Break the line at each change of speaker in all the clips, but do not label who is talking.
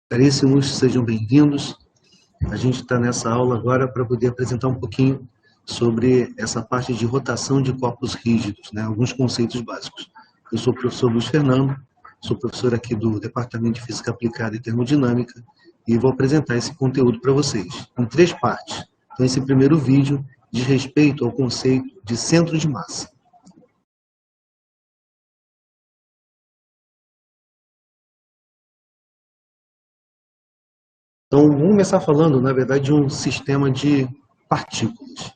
Caríssimos, sejam bem-vindos. A gente está nessa aula agora para poder apresentar um pouquinho sobre essa parte de rotação de corpos rígidos, né? Alguns conceitos básicos. Eu sou o professor Luiz Fernando, sou professor aqui do Departamento de Física Aplicada e Termodinâmica e vou apresentar esse conteúdo para vocês, em 3 partes. Então, esse primeiro vídeo diz respeito ao conceito de centro de massa. Então, vamos começar falando, na verdade, de um sistema de partículas.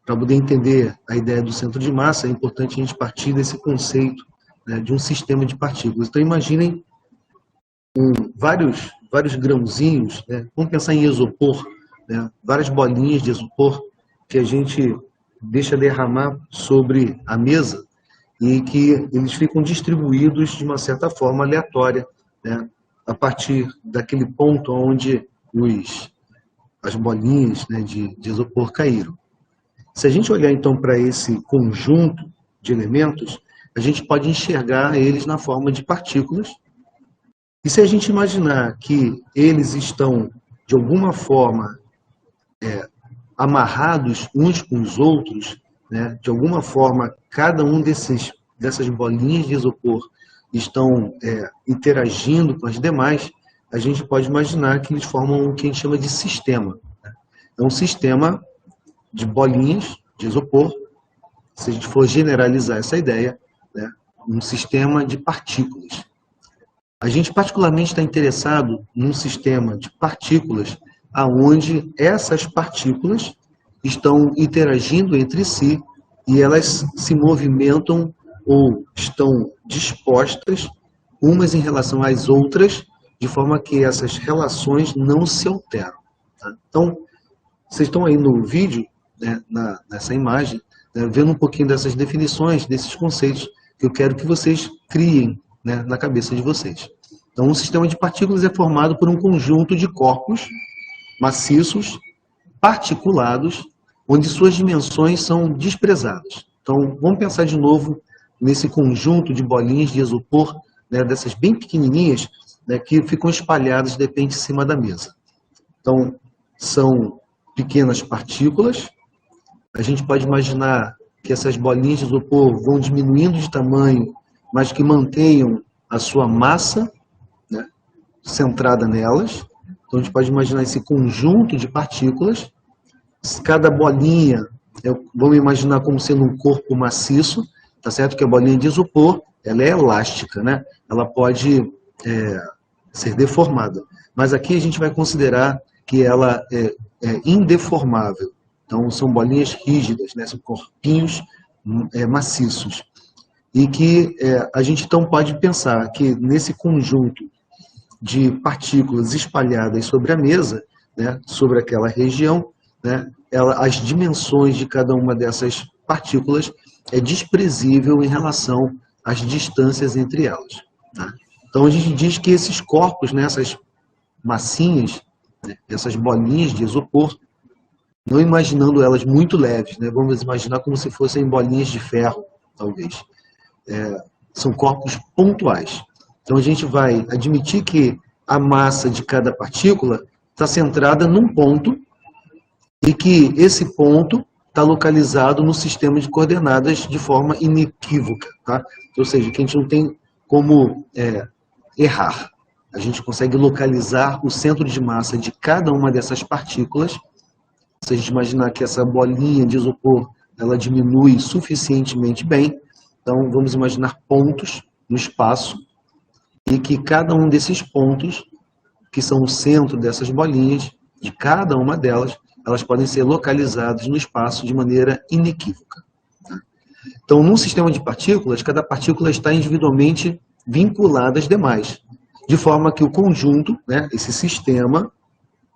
Para poder entender a ideia do centro de massa, é importante a gente partir desse conceito, né, de um sistema de partículas. Então, imaginem vários grãozinhos, né? Vamos pensar em isopor, né? Várias bolinhas de isopor que a gente deixa derramar sobre a mesa e que eles ficam distribuídos de uma certa forma aleatória, né? A partir daquele ponto onde as bolinhas, né, de isopor caíram. Se a gente olhar então para esse conjunto de elementos, a gente pode enxergar eles na forma de partículas. E se a gente imaginar que eles estão, de alguma forma, amarrados uns com os outros, né, de alguma forma, cada um dessas bolinhas de isopor estão interagindo com as demais, a gente pode imaginar que eles formam o que a gente chama de sistema. É um sistema de bolinhas de isopor, se a gente for generalizar essa ideia, né, um sistema de partículas. A gente particularmente está interessado num sistema de partículas aonde essas partículas estão interagindo entre si e elas se movimentam ou estão dispostas umas em relação às outras, de forma que essas relações não se alteram. Tá? Então, vocês estão aí no vídeo, né, nessa imagem, né, vendo um pouquinho dessas definições, desses conceitos que eu quero que vocês criem, né, na cabeça de vocês. Então, um sistema de partículas é formado por um conjunto de corpos maciços, particulados, onde suas dimensões são desprezadas. Então, vamos pensar de novo nesse conjunto de bolinhas de isopor, né, dessas bem pequenininhas, né, que ficam espalhadas de repente em cima da mesa. Então, são pequenas partículas. A gente pode imaginar que essas bolinhas de isopor vão diminuindo de tamanho, mas que mantenham a sua massa, né, centrada nelas. Então, a gente pode imaginar esse conjunto de partículas. Cada bolinha, vamos imaginar como sendo um corpo maciço, tá certo? Que a bolinha de isopor, ela é elástica, né? Ela pode ser deformada. Mas aqui a gente vai considerar que ela é indeformável. Então, são bolinhas rígidas, né? São corpinhos maciços. E que a gente então pode pensar que nesse conjunto de partículas espalhadas sobre a mesa, né, sobre aquela região, né, as dimensões de cada uma dessas partículas é desprezível em relação às distâncias entre elas. Tá? Então a gente diz que esses corpos, né, essas massinhas, né, essas bolinhas de isopor, não imaginando elas muito leves, né, vamos imaginar como se fossem bolinhas de ferro, talvez. São corpos pontuais. Então, a gente vai admitir que a massa de cada partícula está centrada num ponto e que esse ponto está localizado no sistema de coordenadas de forma inequívoca. Tá? Ou seja, que a gente não tem como errar. A gente consegue localizar o centro de massa de cada uma dessas partículas. Se a gente imaginar que essa bolinha de isopor ela diminui suficientemente bem, então vamos imaginar pontos no espaço, e que cada um desses pontos, que são o centro dessas bolinhas, de cada uma delas, elas podem ser localizadas no espaço de maneira inequívoca. Então, num sistema de partículas, cada partícula está individualmente vinculada às demais, de forma que o conjunto, né, esse sistema,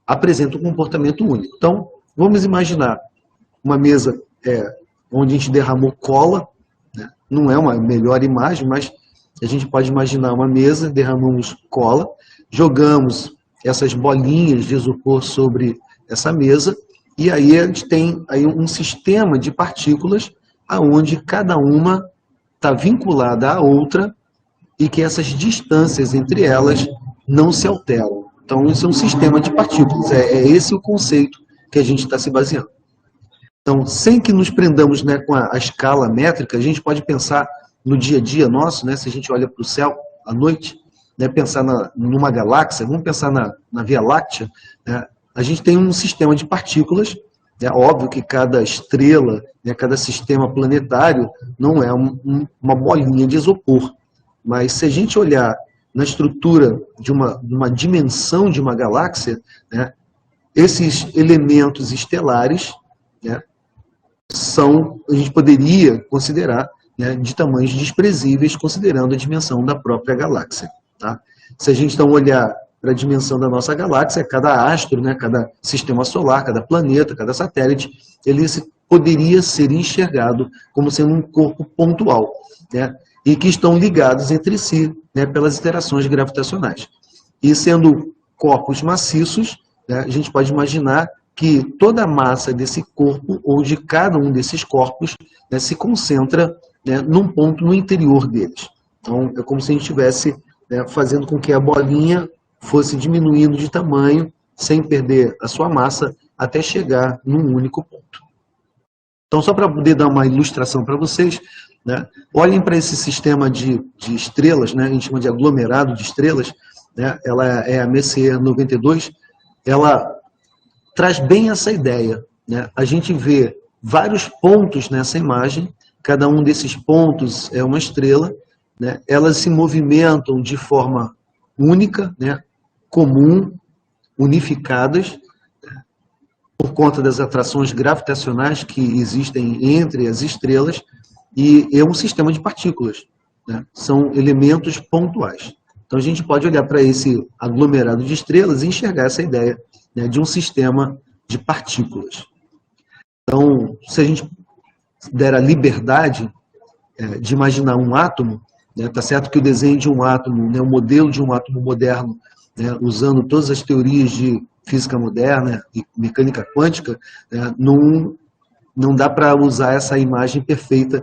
apresenta um comportamento único. Então, vamos imaginar uma mesa onde a gente derramou cola, né, não é uma melhor imagem, mas a gente pode imaginar uma mesa, derramamos cola, jogamos essas bolinhas de isopor sobre essa mesa, e aí a gente tem aí um sistema de partículas onde cada uma está vinculada à outra e que essas distâncias entre elas não se alteram. Então, isso é um sistema de partículas. É esse o conceito que a gente está se baseando. Então, sem que nos prendamos, né, com a escala métrica, a gente pode pensar no dia a dia nosso, né, se a gente olha para o céu à noite, né, pensar numa galáxia, vamos pensar na Via Láctea, né, a gente tem um sistema de partículas. É óbvio que cada estrela, né, cada sistema planetário não é uma bolinha de isopor. Mas se a gente olhar na estrutura de uma dimensão de uma galáxia, né, esses elementos estelares, né, a gente poderia considerar, né, de tamanhos desprezíveis, considerando a dimensão da própria galáxia. Tá? Se a gente então olhar para a dimensão da nossa galáxia, cada astro, né, cada sistema solar, cada planeta, cada satélite, ele poderia ser enxergado como sendo um corpo pontual, né, e que estão ligados entre si, né, pelas interações gravitacionais. E sendo corpos maciços, né, a gente pode imaginar que toda a massa desse corpo, ou de cada um desses corpos, né, se concentra, né, num ponto no interior deles. Então, é como se a gente estivesse, né, fazendo com que a bolinha fosse diminuindo de tamanho, sem perder a sua massa, até chegar num único ponto. Então, só para poder dar uma ilustração para vocês, né, olhem para esse sistema de estrelas, né, a gente chama de aglomerado de estrelas, né, ela é a Messier 92, ela traz bem essa ideia. Né? A gente vê vários pontos nessa imagem, cada um desses pontos é uma estrela, né? Elas se movimentam de forma única, né? Comum, unificadas, por conta das atrações gravitacionais que existem entre as estrelas, e é um sistema de partículas, né? São elementos pontuais. Então a gente pode olhar para esse aglomerado de estrelas e enxergar essa ideia, né, de um sistema de partículas. Então, se a gente der a liberdade de imaginar um átomo, né, tá certo que o desenho de um átomo, né, o modelo de um átomo moderno, né, usando todas as teorias de física moderna e mecânica quântica, né, não dá para usar essa imagem perfeita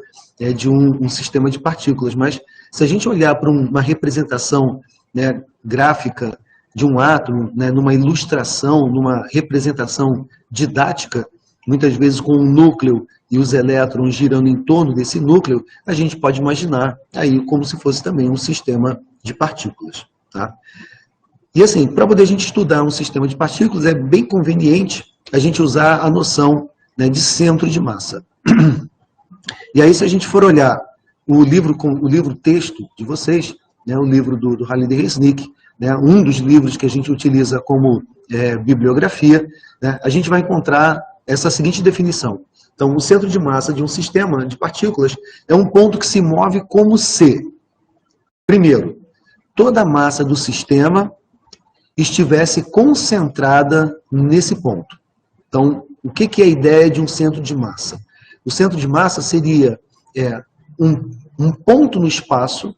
de um sistema de partículas, mas se a gente olhar para uma representação, né, gráfica de um átomo, né, numa ilustração, numa representação didática, muitas vezes com um núcleo e os elétrons girando em torno desse núcleo, a gente pode imaginar aí como se fosse também um sistema de partículas. Tá? E assim, para poder a gente estudar um sistema de partículas, é bem conveniente a gente usar a noção, né, de centro de massa. E aí, se a gente for olhar o livro texto de vocês, né, o livro do Halide Resnick, né, um dos livros que a gente utiliza como bibliografia, né, a gente vai encontrar essa seguinte definição. Então, o centro de massa de um sistema de partículas é um ponto que se move como se, primeiro, toda a massa do sistema estivesse concentrada nesse ponto. Então, o que é a ideia de um centro de massa? O centro de massa seria um ponto no espaço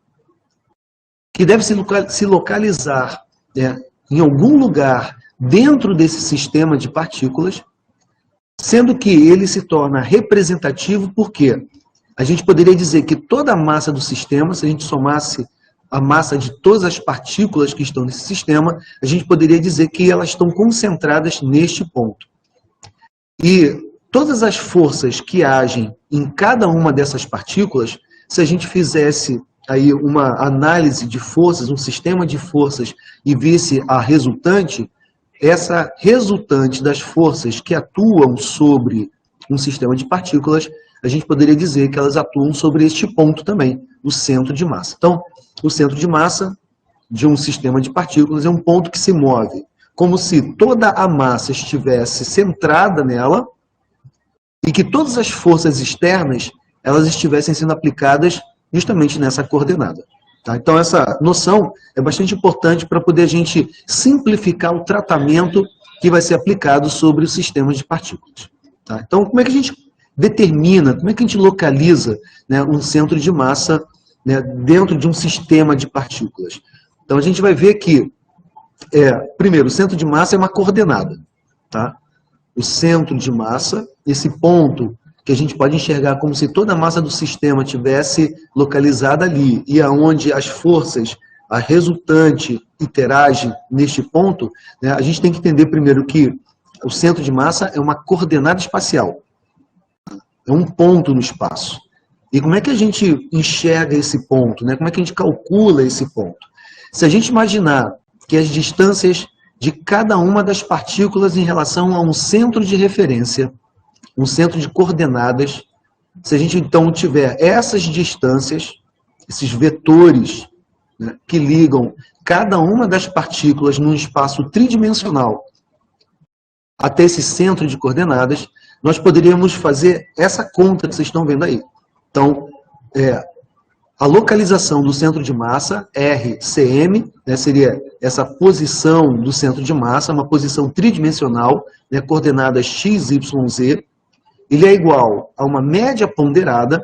que deve se localizar, né, em algum lugar dentro desse sistema de partículas, sendo que ele se torna representativo porque a gente poderia dizer que toda a massa do sistema, se a gente somasse a massa de todas as partículas que estão nesse sistema, a gente poderia dizer que elas estão concentradas neste ponto. E todas as forças que agem em cada uma dessas partículas, se a gente fizesse aí uma análise de forças, um sistema de forças, e visse a resultante, essa resultante das forças que atuam sobre um sistema de partículas, a gente poderia dizer que elas atuam sobre este ponto também, o centro de massa. Então, o centro de massa de um sistema de partículas é um ponto que se move como se toda a massa estivesse centrada nela e que todas as forças externas elas estivessem sendo aplicadas justamente nessa coordenada. Tá? Então, essa noção é bastante importante para poder a gente simplificar o tratamento que vai ser aplicado sobre os sistemas de partículas. Tá? Então, como é que a gente determina, como é que a gente localiza, né, um centro de massa, né, dentro de um sistema de partículas? Então, a gente vai ver que, primeiro, o centro de massa é uma coordenada. Tá? O centro de massa, esse ponto que a gente pode enxergar como se toda a massa do sistema tivesse localizada ali, e aonde as forças a resultante interage neste ponto, né, a gente tem que entender primeiro que o centro de massa é uma coordenada espacial. É um ponto no espaço. E como é que a gente enxerga esse ponto, né? Como é que a gente calcula esse ponto? Se a gente imaginar que as distâncias de cada uma das partículas em relação a um centro de referência, um centro de coordenadas, se a gente então tiver essas distâncias, esses vetores, né, que ligam cada uma das partículas num espaço tridimensional até esse centro de coordenadas, nós poderíamos fazer essa conta que vocês estão vendo aí. Então, a localização do centro de massa, RCM, né, seria essa posição do centro de massa, uma posição tridimensional, né, coordenadas x, y, z, ele é igual a uma média ponderada,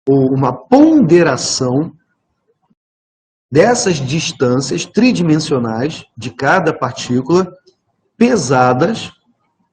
ou uma ponderação dessas distâncias tridimensionais de cada partícula, pesadas,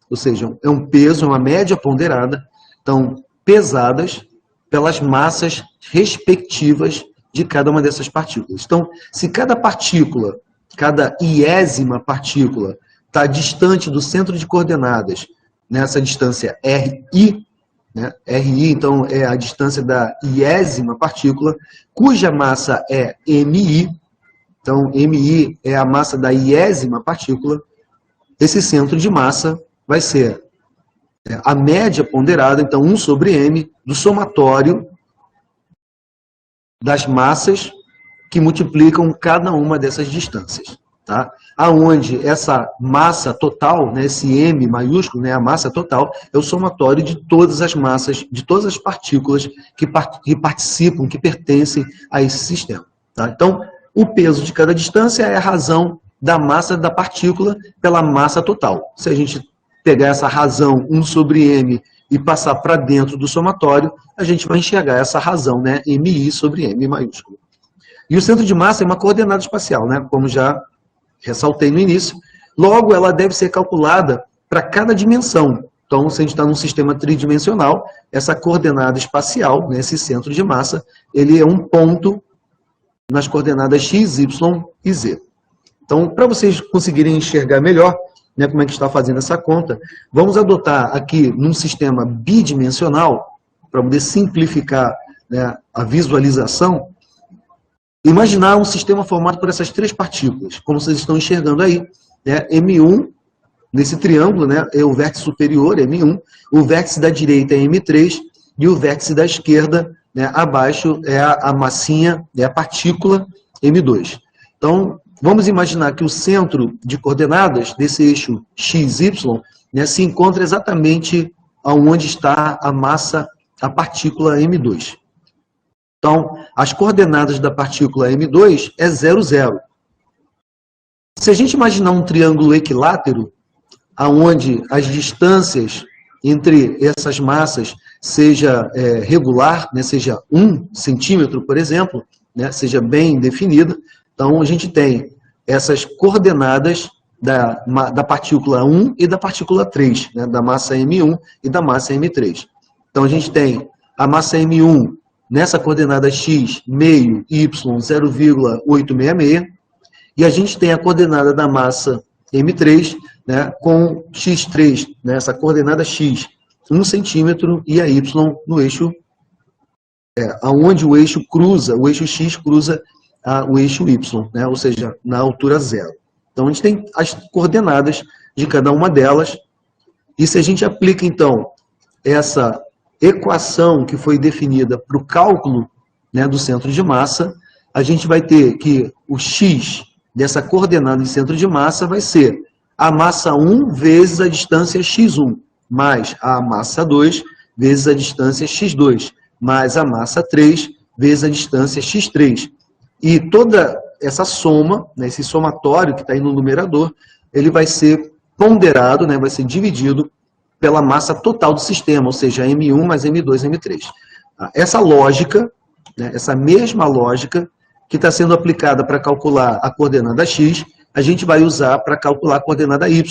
ou seja, é um peso, é uma média ponderada, então, pesadas pelas massas respectivas de cada uma dessas partículas. Então, se cada partícula, cada iésima partícula, está distante do centro de coordenadas, nessa distância RI, né? RI, então, é a distância da iésima partícula, cuja massa é MI, então, MI é a massa da iésima partícula, esse centro de massa vai ser a média ponderada, então 1 sobre M, do somatório das massas que multiplicam cada uma dessas distâncias. Tá? Aonde essa massa total, né, esse M maiúsculo, né, a massa total, é o somatório de todas as massas, de todas as partículas que participam, que pertencem a esse sistema. Tá? Então, o peso de cada distância é a razão da massa da partícula pela massa total. Se a gente pegar essa razão 1 sobre M e passar para dentro do somatório, a gente vai enxergar essa razão, né, MI sobre M maiúsculo. E o centro de massa é uma coordenada espacial, né, como já ressaltei no início. Logo, ela deve ser calculada para cada dimensão. Então, se a gente está num sistema tridimensional, essa coordenada espacial, né, esse centro de massa, ele é um ponto nas coordenadas x, y e z. Então, para vocês conseguirem enxergar melhor, né, como é que está fazendo essa conta, vamos adotar aqui num sistema bidimensional, para poder simplificar, né, a visualização, imaginar um sistema formado por essas três partículas, como vocês estão enxergando aí, né, M1, nesse triângulo, né, é o vértice superior, M1, o vértice da direita é M3, e o vértice da esquerda, né, abaixo, é a massinha, é a partícula M2. Então, vamos imaginar que o centro de coordenadas desse eixo XY, né, se encontra exatamente onde está a massa, a partícula M2. Então, as coordenadas da partícula M2 é 0, 0. Se a gente imaginar um triângulo equilátero, onde as distâncias entre essas massas seja regular, né, seja 1 centímetro, por exemplo, né, seja bem definida, então a gente tem essas coordenadas da partícula 1 e da partícula 3, né, da massa M1 e da massa M3. Então a gente tem a massa M1 nessa coordenada x, meio, y, 0,866, e a gente tem a coordenada da massa M3, né, com x3, né, essa coordenada x, 1 centímetro, e a y no eixo, onde o eixo cruza, o eixo x cruza o eixo y, né, ou seja, na altura 0. Então, a gente tem as coordenadas de cada uma delas, e se a gente aplica, então, essa equação que foi definida para o cálculo, né, do centro de massa, a gente vai ter que o x dessa coordenada de centro de massa vai ser a massa 1 vezes a distância x1, mais a massa 2 vezes a distância x2, mais a massa 3 vezes a distância x3. E toda essa soma, né, esse somatório que está aí no numerador, ele vai ser ponderado, né, vai ser dividido pela massa total do sistema, ou seja, M1 mais M2, M3. Essa lógica, né, essa mesma lógica que está sendo aplicada para calcular a coordenada x, a gente vai usar para calcular a coordenada y,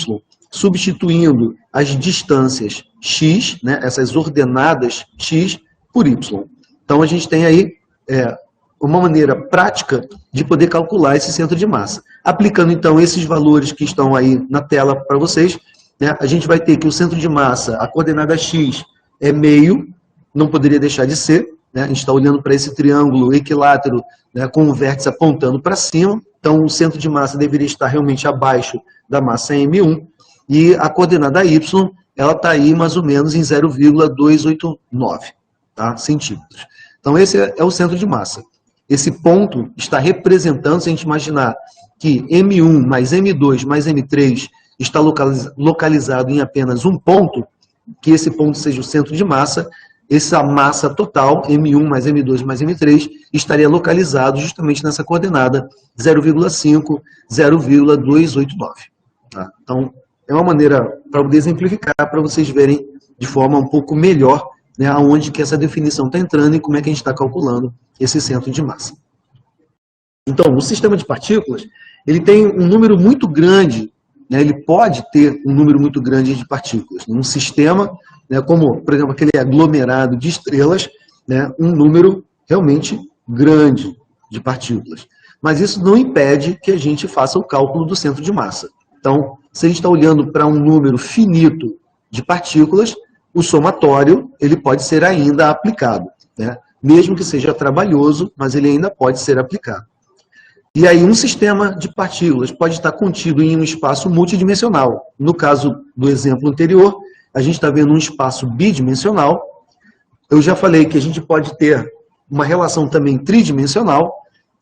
substituindo as distâncias x, né, essas ordenadas x, por y. Então, a gente tem aí uma maneira prática de poder calcular esse centro de massa. Aplicando, então, esses valores que estão aí na tela para vocês, né, a gente vai ter que o centro de massa, a coordenada x é meio, não poderia deixar de ser, né, a gente está olhando para esse triângulo equilátero, né, com o vértice apontando para cima, então o centro de massa deveria estar realmente abaixo da massa M1, e a coordenada y, ela está aí mais ou menos em 0,289, tá, centímetros. Então esse é o centro de massa. Esse ponto está representando, se a gente imaginar que M1 mais M2 mais M3 está localizado em apenas um ponto, que esse ponto seja o centro de massa, essa massa total, M1 mais M2 mais M3, estaria localizado justamente nessa coordenada 0,5, 0,289. Tá? Então, é uma maneira para poder exemplificar, para vocês verem de forma um pouco melhor, né, aonde que essa definição está entrando e como é que a gente está calculando esse centro de massa. Então, o sistema de partículas, ele tem um número muito grande, né, ele pode ter um número muito grande de partículas. Um sistema, né, como, por exemplo, aquele aglomerado de estrelas, né, um número realmente grande de partículas. Mas isso não impede que a gente faça o cálculo do centro de massa. Então, se a gente está olhando para um número finito de partículas, o somatório ele pode ser ainda aplicado, né? Mesmo que seja trabalhoso, mas ele ainda pode ser aplicado. E aí um sistema de partículas pode estar contido em um espaço multidimensional. No caso do exemplo anterior, a gente está vendo um espaço bidimensional. Eu já falei que a gente pode ter uma relação também tridimensional,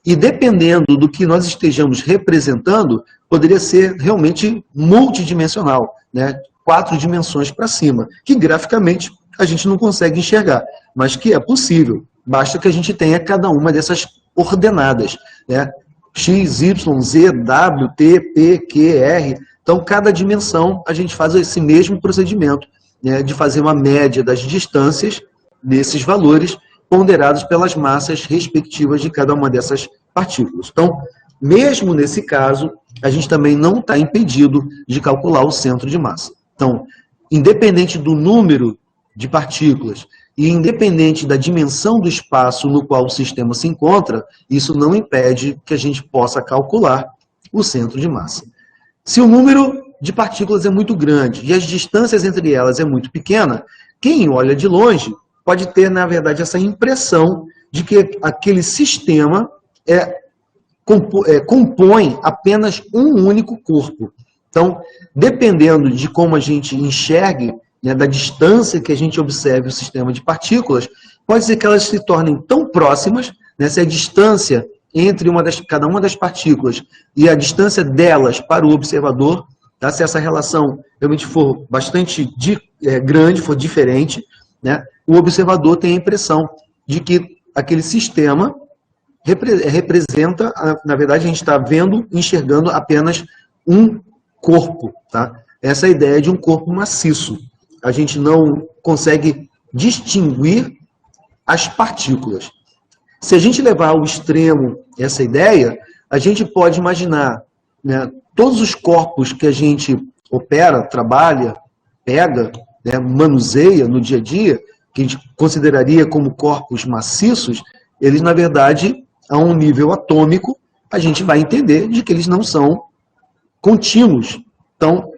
e dependendo do que nós estejamos representando, poderia ser realmente multidimensional, né? 4 dimensões para cima, que graficamente a gente não consegue enxergar, mas que é possível, basta que a gente tenha cada uma dessas coordenadas, né? X, Y, Z, W, T, P, Q, R. Então, cada dimensão a gente faz esse mesmo procedimento, né, de fazer uma média das distâncias desses valores ponderados pelas massas respectivas de cada uma dessas partículas. Então, mesmo nesse caso, a gente também não está impedido de calcular o centro de massa. Então, independente do número de partículas e independente da dimensão do espaço no qual o sistema se encontra, isso não impede que a gente possa calcular o centro de massa. Se o número de partículas é muito grande e as distâncias entre elas é muito pequena, quem olha de longe pode ter, na verdade, essa impressão de que aquele sistema compõe apenas um único corpo. Então, dependendo de como a gente enxergue, né, da distância que a gente observe o sistema de partículas, pode ser que elas se tornem tão próximas, né, se a distância entre cada uma das partículas e a distância delas para o observador, tá, se essa relação realmente for bastante grande, for diferente, né, o observador tem a impressão de que aquele sistema representa, na verdade, a gente está enxergando apenas um corpo, tá? Essa é a ideia de um corpo maciço. A gente não consegue distinguir as partículas. Se a gente levar ao extremo essa ideia, a gente pode imaginar, né, todos os corpos que a gente opera, trabalha, pega, né, manuseia no dia a dia, que a gente consideraria como corpos maciços, eles, na verdade, a um nível atômico, a gente vai entender de que eles não são contínuos. Então,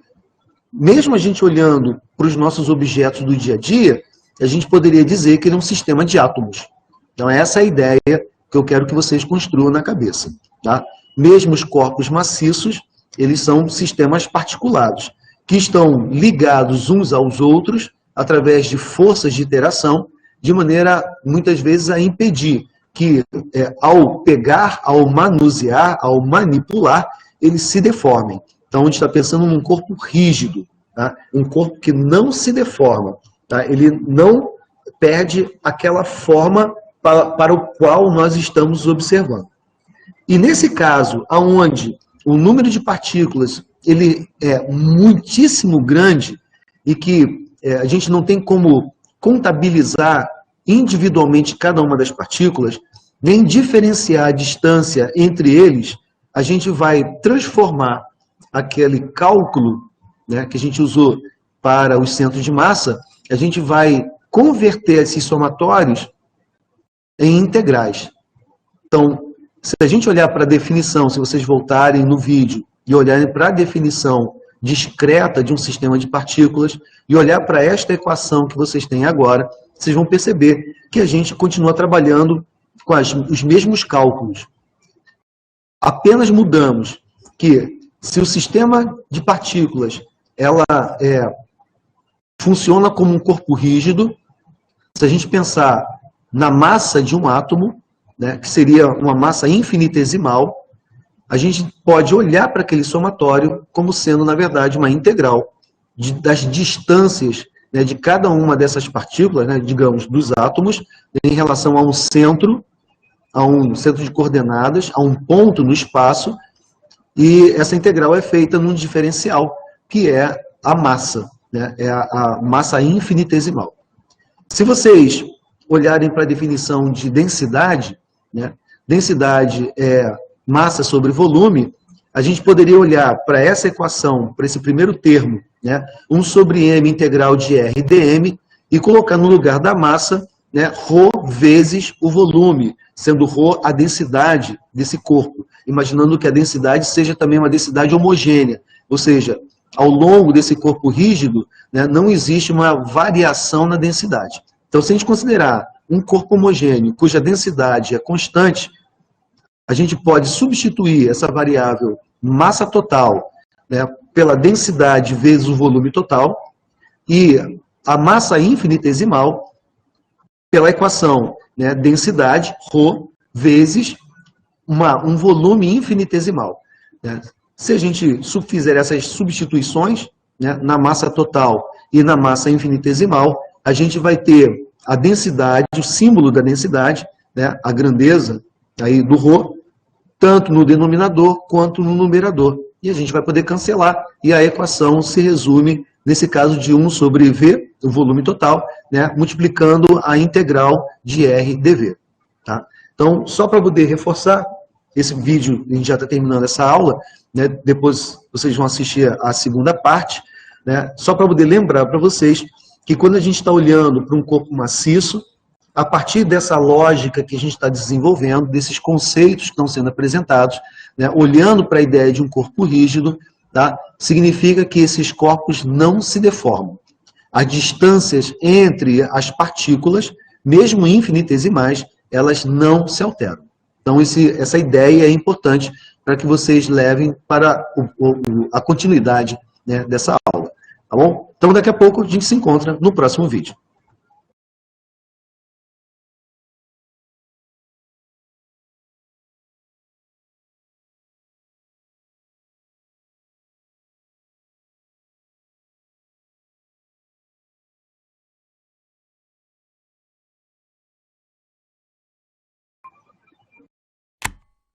mesmo a gente olhando para os nossos objetos do dia a dia, a gente poderia dizer que ele é um sistema de átomos. Então, essa é a ideia que eu quero que vocês construam na cabeça. Tá? Mesmo os corpos maciços, eles são sistemas particulados, que estão ligados uns aos outros através de forças de interação, de maneira, muitas vezes, a impedir que, ao pegar, ao manusear, ao manipular, eles se deformem. Então, a gente está pensando num corpo rígido, tá? Um corpo que não se deforma, tá? Ele não perde aquela forma para o qual nós estamos observando. E nesse caso, onde o número de partículas ele é muitíssimo grande e que a gente não tem como contabilizar individualmente cada uma das partículas, nem diferenciar a distância entre eles, a gente vai transformar aquele cálculo, né, que a gente usou para os centros de massa, a gente vai converter esses somatórios em integrais. Então, se a gente olhar para a definição, se vocês voltarem no vídeo e olharem para a definição discreta de um sistema de partículas e olhar para esta equação que vocês têm agora, vocês vão perceber que a gente continua trabalhando com os mesmos cálculos. Apenas mudamos que se o sistema de partículas funciona como um corpo rígido, se a gente pensar na massa de um átomo, né, que seria uma massa infinitesimal, a gente pode olhar para aquele somatório como sendo, na verdade, uma integral das distâncias, né, de cada uma dessas partículas, né, digamos, dos átomos, em relação a um centro de coordenadas, a um ponto no espaço, e essa integral é feita num diferencial, que é a massa, né, é a massa infinitesimal. Se vocês olharem para a definição de densidade, né, densidade é massa sobre volume, a gente poderia olhar para essa equação, para esse primeiro termo, né, 1 sobre m integral de R dm, e colocar no lugar da massa, né, ρ vezes o volume, sendo ρ a densidade desse corpo, imaginando que a densidade seja também uma densidade homogênea, ou seja, ao longo desse corpo rígido, né, não existe uma variação na densidade. Então, se a gente considerar um corpo homogêneo, cuja densidade é constante, a gente pode substituir essa variável massa total, né, pela densidade vezes o volume total, e a massa infinitesimal pela equação, né, densidade, ρ, vezes um volume infinitesimal. Né? Se a gente fizer essas substituições, né, na massa total e na massa infinitesimal, a gente vai ter a densidade, o símbolo da densidade, né, a grandeza aí do ρ, tanto no denominador quanto no numerador. E a gente vai poder cancelar, e a equação se resume, nesse caso, de 1 sobre V, o volume total, né, multiplicando a integral de R dV. Tá? Então, só para poder reforçar, esse vídeo, a gente já está terminando essa aula, né, depois vocês vão assistir a segunda parte, né, só para poder lembrar para vocês que quando a gente está olhando para um corpo maciço, a partir dessa lógica que a gente está desenvolvendo, desses conceitos que estão sendo apresentados, né, olhando para a ideia de um corpo rígido, tá, significa que esses corpos não se deformam. As distâncias entre as partículas, mesmo infinitesimais, elas não se alteram. Então, essa ideia é importante para que vocês levem para a continuidade, né, dessa aula. Tá bom? Então, daqui a pouco a gente se encontra no próximo vídeo.